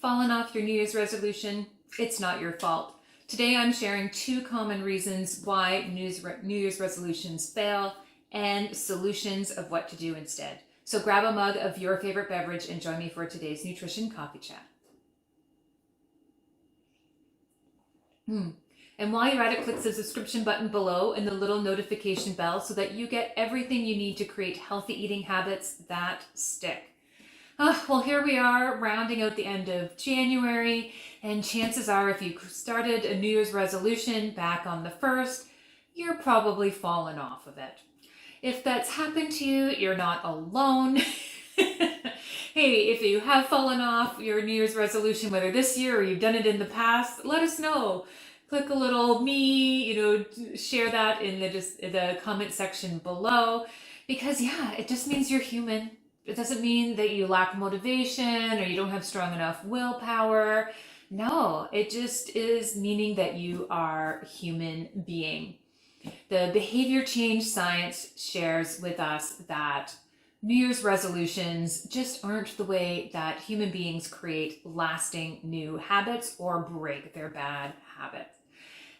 Fallen off your New Year's resolution? It's not your fault. Today I'm sharing 2 common reasons why New Year's resolutions fail and solutions of what to do instead. So grab a mug of your favorite beverage and join me for today's Nutrition Coffee Chat. And while you're at it, click the subscription button below and the little notification bell so that you get everything you need to create healthy eating habits that stick. Well, here we are rounding out the end of January, and chances are if you started a New Year's resolution back on the 1st, you're probably fallen off of it. If that's happened to you, you're not alone. Hey, if you have fallen off your New Year's resolution, whether this year or you've done it in the past, let us know. Click a little me, share that in the comment section below, because it just means you're human. It doesn't mean that you lack motivation or you don't have strong enough willpower. No, it just is meaning that you are a human being. The behavior change science shares with us that New Year's resolutions just aren't the way that human beings create lasting new habits or break their bad habits.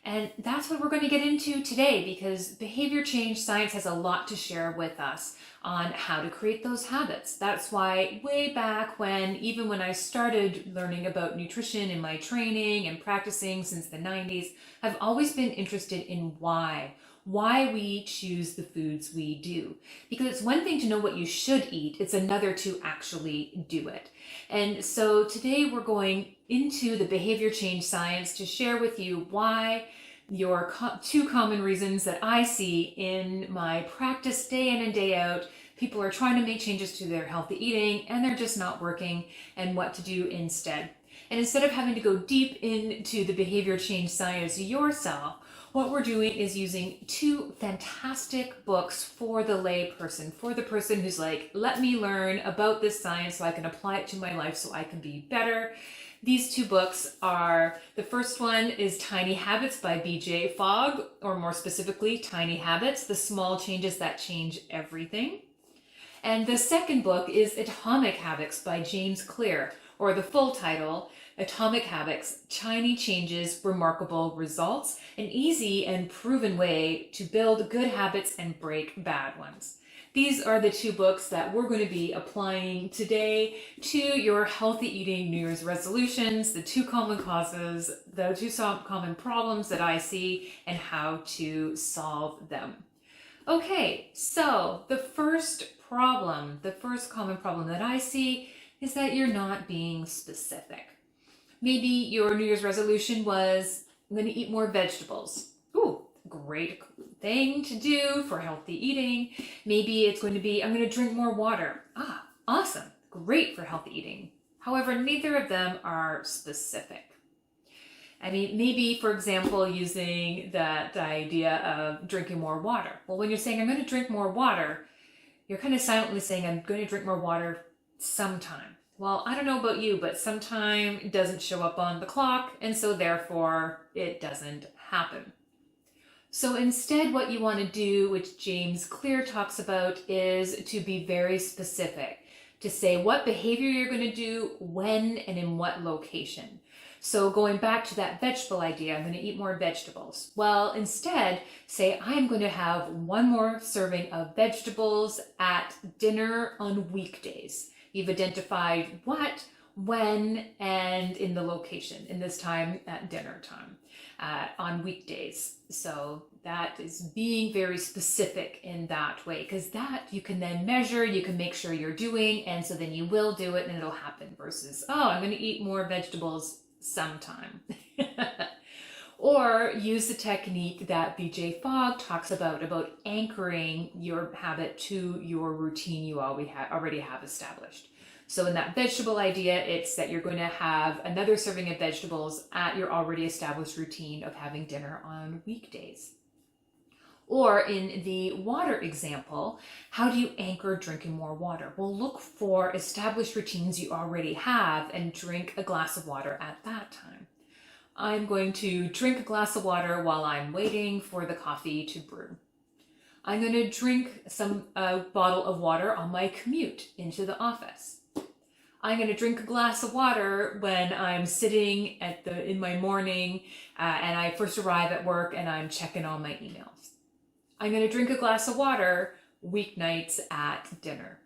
And that's what we're going to get into today, because behavior change science has a lot to share with us on how to create those habits. That's why way back even when I started learning about nutrition in my training and practicing since the 90s, I've always been interested in why we choose the foods we do. Because it's one thing to know what you should eat, it's another to actually do it. And so today we're going into the behavior change science to share with you why your 2 common reasons that I see in my practice day in and day out. People are trying to make changes to their healthy eating and they're just not working, and what to do instead. And instead of having to go deep into the behavior change science yourself, what we're doing is using 2 fantastic books for the lay person, for the person who's like, let me learn about this science so I can apply it to my life so I can be better. These 2 books are, the first one is Tiny Habits by BJ Fogg, or more specifically, Tiny Habits, The Small Changes That Change Everything. And the second book is Atomic Habits by James Clear, or the full title, Atomic Habits, Tiny Changes, Remarkable Results, an easy and proven way to build good habits and break bad ones. These are the 2 books that we're going to be applying today to your healthy eating New Year's resolutions, the 2 common causes, the 2 common problems that I see, and how to solve them. Okay, so the first common problem that I see is that you're not being specific. Maybe your New Year's resolution was, I'm going to eat more vegetables. Ooh, great thing to do for healthy eating. Maybe it's going to be, I'm going to drink more water. Awesome. Great for healthy eating. However, neither of them are specific. I mean, maybe, for example, using the idea of drinking more water. Well, when you're saying, I'm going to drink more water, you're kind of silently saying, I'm going to drink more water sometime. Well, I don't know about you, but sometime it doesn't show up on the clock, and so therefore it doesn't happen. So instead, what you want to do, which James Clear talks about, is to be very specific, to say what behavior you're going to do, when, and in what location. So going back to that vegetable idea, I'm going to eat more vegetables. Well, instead, say I'm going to have 1 more serving of vegetables at dinner on weekdays. You've identified what, when, and in the location, in this time at dinner time, on weekdays. So that is being very specific in that way, because that you can then measure, you can make sure you're doing, and so then you will do it and it'll happen, versus, I'm going to eat more vegetables sometime. Or use the technique that BJ Fogg talks about anchoring your habit to your routine you already have established. So in that vegetable idea, it's that you're going to have another serving of vegetables at your already established routine of having dinner on weekdays. Or in the water example, how do you anchor drinking more water? Well, look for established routines you already have and drink a glass of water at that time. I'm going to drink a glass of water while I'm waiting for the coffee to brew. I'm going to drink a bottle of water on my commute into the office. I'm going to drink a glass of water when I'm sitting in my morning and I first arrive at work and I'm checking all my emails. I'm going to drink a glass of water weeknights at dinner.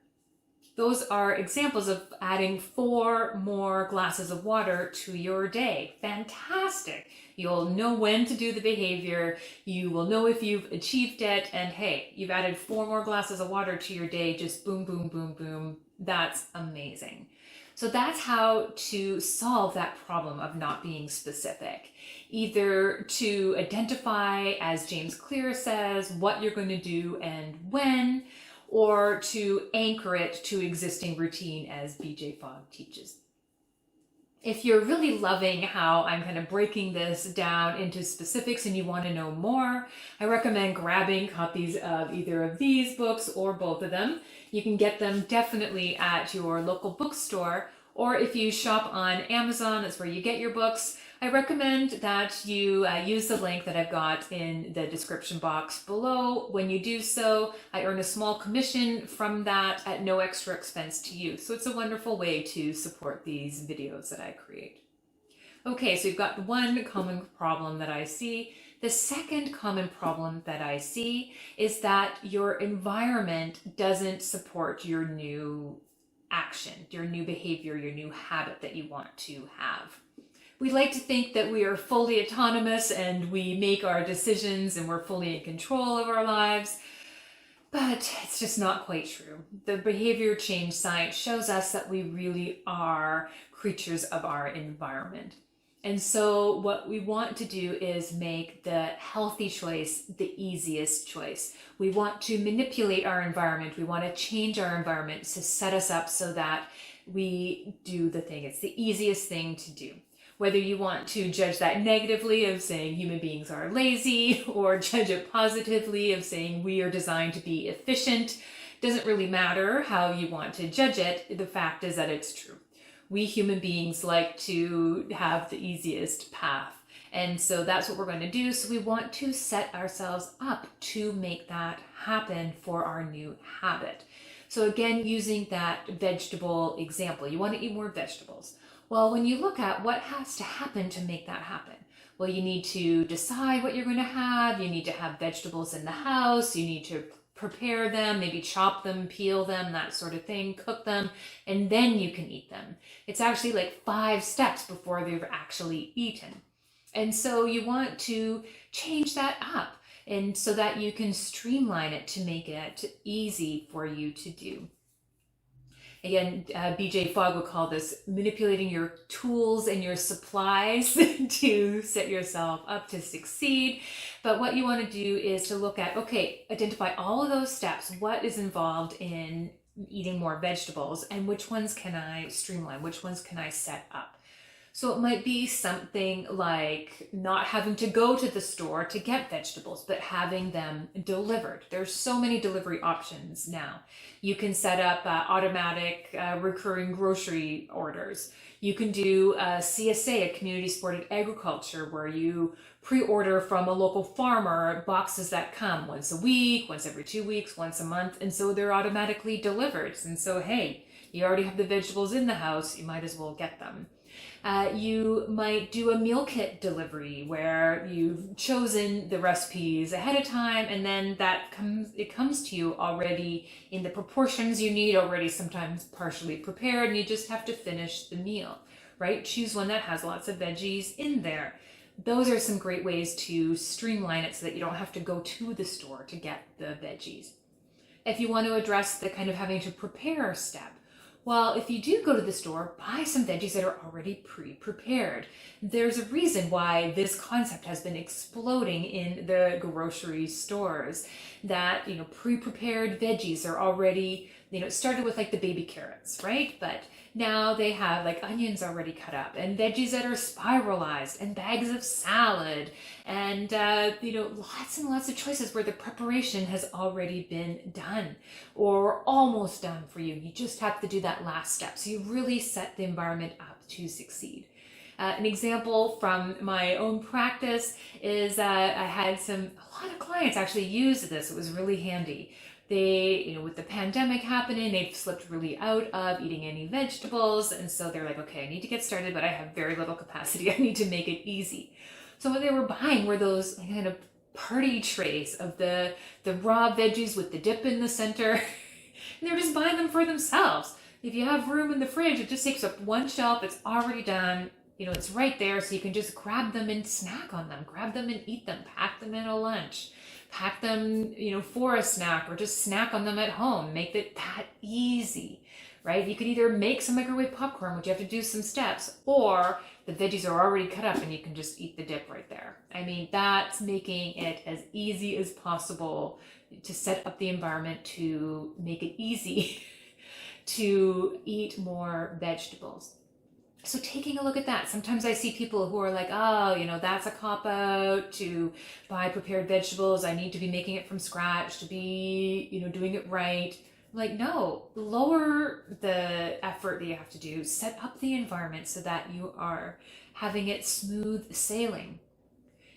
Those are examples of adding 4 more glasses of water to your day. Fantastic. You'll know when to do the behavior. You will know if you've achieved it. And hey, you've added 4 more glasses of water to your day. Just boom, boom, boom, boom. That's amazing. So that's how to solve that problem of not being specific. Either to identify, as James Clear says, what you're going to do and when, or to anchor it to existing routine, as BJ Fogg teaches. If you're really loving how I'm kind of breaking this down into specifics and you want to know more, I recommend grabbing copies of either of these books or both of them. You can get them definitely at your local bookstore, or if you shop on Amazon, that's where you get your books. I recommend that you use the link that I've got in the description box below. When you do so, I earn a small commission from that at no extra expense to you. So it's a wonderful way to support these videos that I create. Okay, so you've got one common problem that I see. The second common problem that I see is that your environment doesn't support your new action, your new behavior, your new habit that you want to have. We like to think that we are fully autonomous and we make our decisions and we're fully in control of our lives, but it's just not quite true. The behavior change science shows us that we really are creatures of our environment. And so what we want to do is make the healthy choice the easiest choice. We want to manipulate our environment. We want to change our environment to set us up so that we do the thing. It's the easiest thing to do. Whether you want to judge that negatively of saying human beings are lazy, or judge it positively of saying we are designed to be efficient, doesn't really matter how you want to judge it. The fact is that it's true. We human beings like to have the easiest path. And so that's what we're going to do. So we want to set ourselves up to make that happen for our new habit. So again, using that vegetable example, you want to eat more vegetables. Well, when you look at what has to happen to make that happen, well, you need to decide what you're going to have. You need to have vegetables in the house. You need to prepare them, maybe chop them, peel them, that sort of thing, cook them, and then you can eat them. It's actually like 5 steps before they're actually eaten. And so you want to change that up, and so that you can streamline it to make it easy for you to do. Again, BJ Fogg would call this manipulating your tools and your supplies to set yourself up to succeed. But what you want to do is to look at, okay, identify all of those steps. What is involved in eating more vegetables, and which ones can I streamline? Which ones can I set up? So it might be something like not having to go to the store to get vegetables, but having them delivered. There's so many delivery options now. You can set up automatic recurring grocery orders. You can do CSA, a community supported agriculture, where you pre-order from a local farmer boxes that come once a week, once every 2 weeks, once a month, and so they're automatically delivered. And so, hey, you already have the vegetables in the house, you might as well get them. You might do a meal kit delivery where you've chosen the recipes ahead of time, and then it comes to you already in the proportions you need, already sometimes partially prepared, and you just have to finish the meal, right? Choose one that has lots of veggies in there. Those are some great ways to streamline it so that you don't have to go to the store to get the veggies. If you want to address the kind of having to prepare step, well, if you do go to the store, buy some veggies that are already pre-prepared. There's a reason why this concept has been exploding in the grocery stores, that, pre-prepared veggies are already, it started with like the baby carrots, right? But now they have like onions already cut up, and veggies that are spiralized, and bags of salad, and lots and lots of choices where the preparation has already been done or almost done for you. You just have to do that last step. So you really set the environment up to succeed. An example from my own practice is I had a lot of clients actually use this. It was really handy. with the pandemic happening, they've slipped really out of eating any vegetables. And so they're like, okay, I need to get started, but I have very little capacity. I need to make it easy. So what they were buying were those kind of party trays of the raw veggies with the dip in the center. And they were just buying them for themselves. If you have room in the fridge, it just takes up one shelf. It's already done. It's right there, so you can just grab them and snack on them. Grab them and eat them. Pack them in a lunch. Pack them, for a snack, or just snack on them at home. Make it that easy, right? You could either make some microwave popcorn, which you have to do some steps, or the veggies are already cut up and you can just eat the dip right there. I mean, that's making it as easy as possible to set up the environment to make it easy to eat more vegetables. So taking a look at that, sometimes I see people who are like, oh, that's a cop-out to buy prepared vegetables. I need to be making it from scratch to be, doing it right. Like, no, lower the effort that you have to do. Set up the environment so that you are having it smooth sailing.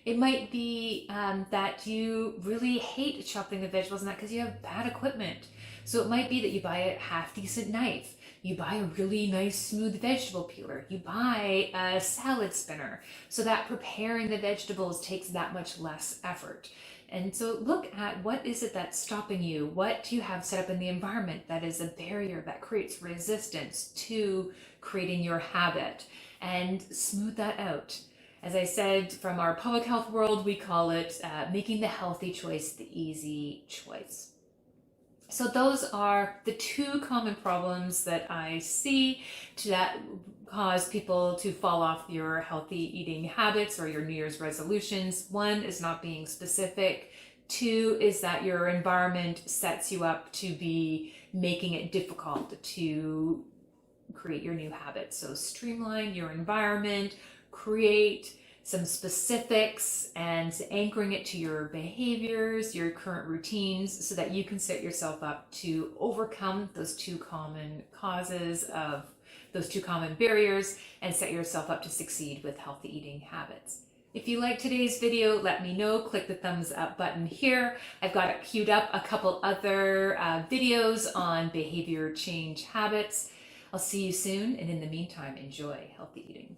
It might be that you really hate chopping the vegetables and that because you have bad equipment. So it might be that you buy a half-decent knife. You buy a really nice smooth vegetable peeler. You buy a salad spinner so that preparing the vegetables takes that much less effort. And so look at what is it that's stopping you? What do you have set up in the environment that is a barrier that creates resistance to creating your habit, and smooth that out. As I said, from our public health world, we call it making the healthy choice the easy choice. So those are the two common problems that I see that cause people to fall off your healthy eating habits or your New Year's resolutions. One is not being specific. Two is that your environment sets you up to be making it difficult to create your new habits. So streamline your environment, create some specifics, and anchoring it to your behaviors, your current routines, so that you can set yourself up to overcome those two common causes of those two common barriers and set yourself up to succeed with healthy eating habits. If you like today's video, let me know. Click the thumbs up button here. I've got it queued up a couple other videos on behavior change habits. I'll see you soon, and in the meantime, enjoy healthy eating.